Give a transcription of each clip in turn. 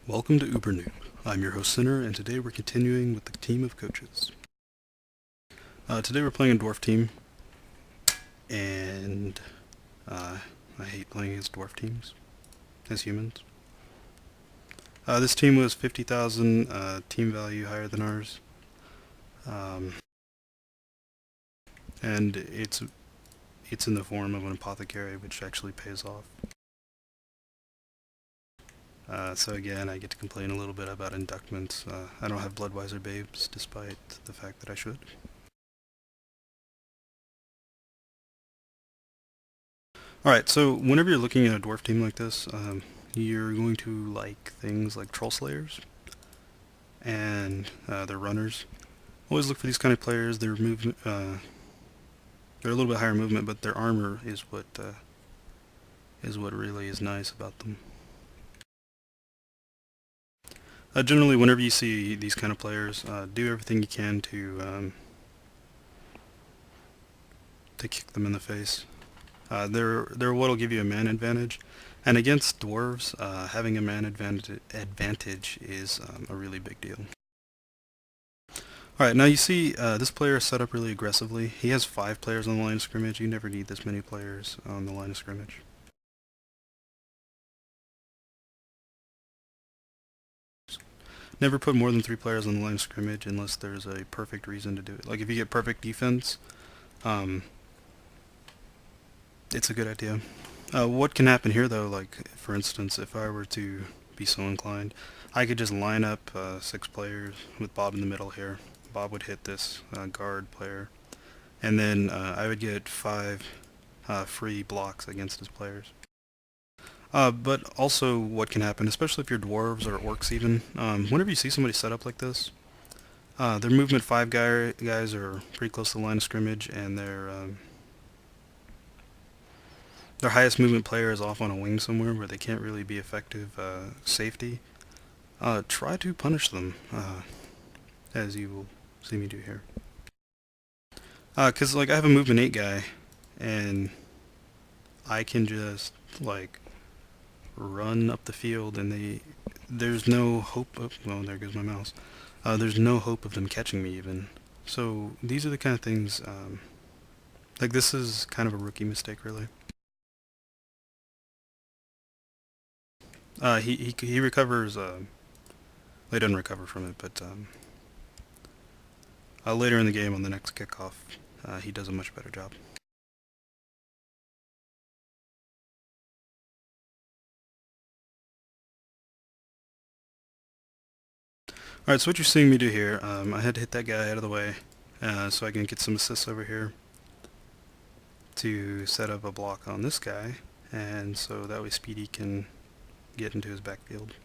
Welcome to Uber Noob. I'm your host Sinner, and today we're continuing with the team of coaches. Today we're playing a dwarf team, and I hate playing against dwarf teams as humans. This team was 50,000 team value higher than ours, um, and it's in the form of an apothecary, which actually pays off. So again, I get to complain a little bit about inductments. I don't have Bloodwiser babes, despite the fact that I should. Alright, so whenever you're looking at a dwarf team like this, you're going to like things like Troll Slayers and their runners. Always look for these kind of players. Their movement, they're a little bit higher movement, but their armor is what really is nice about them. Generally, whenever you see these kind of players, do everything you can to kick them in the face. They're what'll give you a man advantage, and against dwarves, having a man advantage is a really big deal. Alright, now you see this player is set up really aggressively. He has 5 players on the line of scrimmage. You never need this many players on the line of scrimmage. Never put more than 3 players on the line of scrimmage unless there's a perfect reason to do it. Like if you get perfect defense, it's a good idea. What can happen here though, like for instance, if I were to be so inclined, I could just line up 6 players with Bob in the middle here. Bob would hit this guard player, and then I would get 5 free blocks against his players. But also what can happen, especially if you're dwarves or orcs even, whenever you see somebody set up like this, their movement 5 guys are pretty close to the line of scrimmage, and their highest movement player is off on a wing somewhere where they can't really be effective safety. Try to punish them, as you will see me do here. Because like I have a movement 8 guy, and I can just like run up the field, and there's no hope of, well, there goes my mouse. There's no hope of them catching me even. So these are the kind of things, like this is kind of a rookie mistake really. He recovers, he doesn't recover from it, but later in the game on the next kickoff, he does a much better job. Alright, so what you're seeing me do here, I had to hit that guy out of the way, so I can get some assists over here to set up a block on this guy, and so that way Speedy can get into his backfield.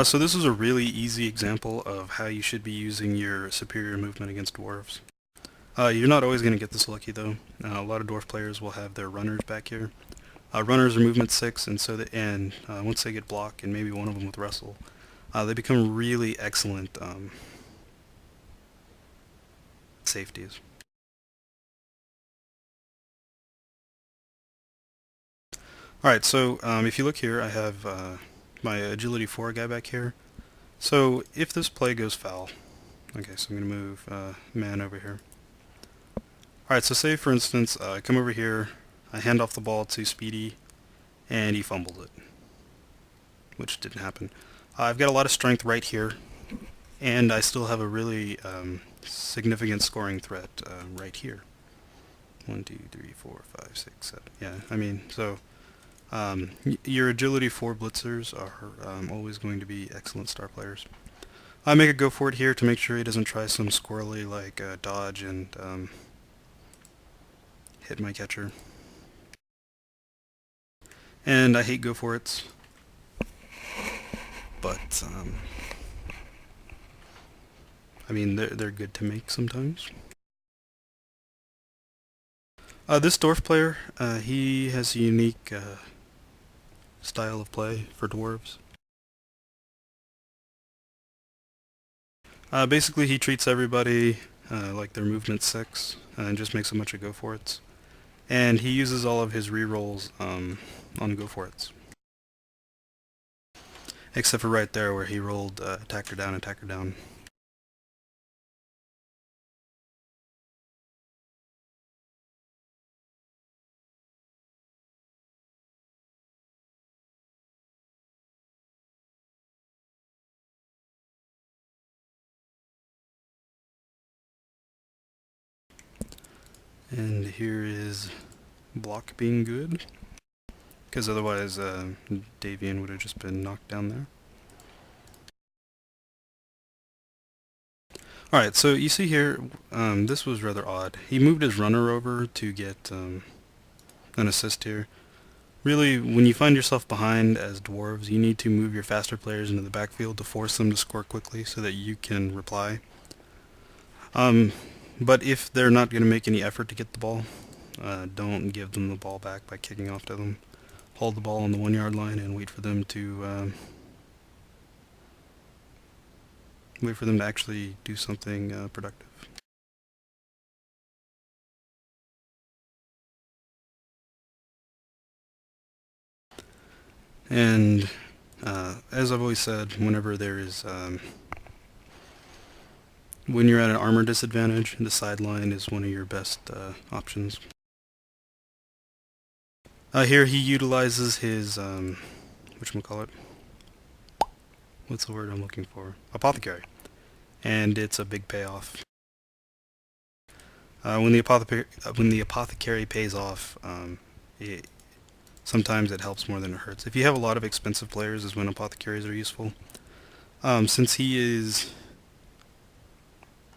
So this is a really easy example of how you should be using your superior movement against dwarves. You're not always going to get this lucky though. A lot of dwarf players will have their runners back here. Runners are movement 6, and so once they get block, and maybe one of them with wrestle, they become really excellent safeties. Alright, so if you look here, I have my agility 4 guy back here. So if this play goes foul, okay, so I'm going to move man over here. Alright, so say for instance, I come over here, I hand off the ball to Speedy, and he fumbles it, which didn't happen. I've got a lot of strength right here, and I still have a really significant scoring threat right here. 1, 2, 3, 4, 5, 6, 7. Yeah, I mean, so your agility 4 blitzers are always going to be excellent star players. I make a go for it here to make sure he doesn't try some squirrely like dodge and hit my catcher. And I hate go for it's, but I mean they're good to make sometimes. This dwarf player, he has a unique style of play for dwarves. Basically, he treats everybody like their movement 6, and just makes a bunch of go for it's. And he uses all of his rerolls on go for it's. Except for right there where he rolled attacker down, attacker down. And here is block being good, because otherwise Davian would have just been knocked down there. Alright, so you see here, this was rather odd. He moved his runner over to get an assist here. Really, when you find yourself behind as dwarves, you need to move your faster players into the backfield to force them to score quickly so that you can reply. But if they're not going to make any effort to get the ball, don't give them the ball back by kicking off to them. Hold the ball on the 1 yard line and wait for them to actually do something productive. And as I've always said, whenever there is when you're at an armor disadvantage, the sideline is one of your best options. Here he utilizes his whatchamacallit? What's the word I'm looking for? Apothecary. And it's a big payoff. When the apothecary pays off, sometimes it helps more than it hurts. If you have a lot of expensive players, is when apothecaries are useful. Since he is,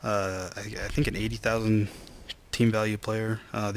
I think, an 80,000 team value player, the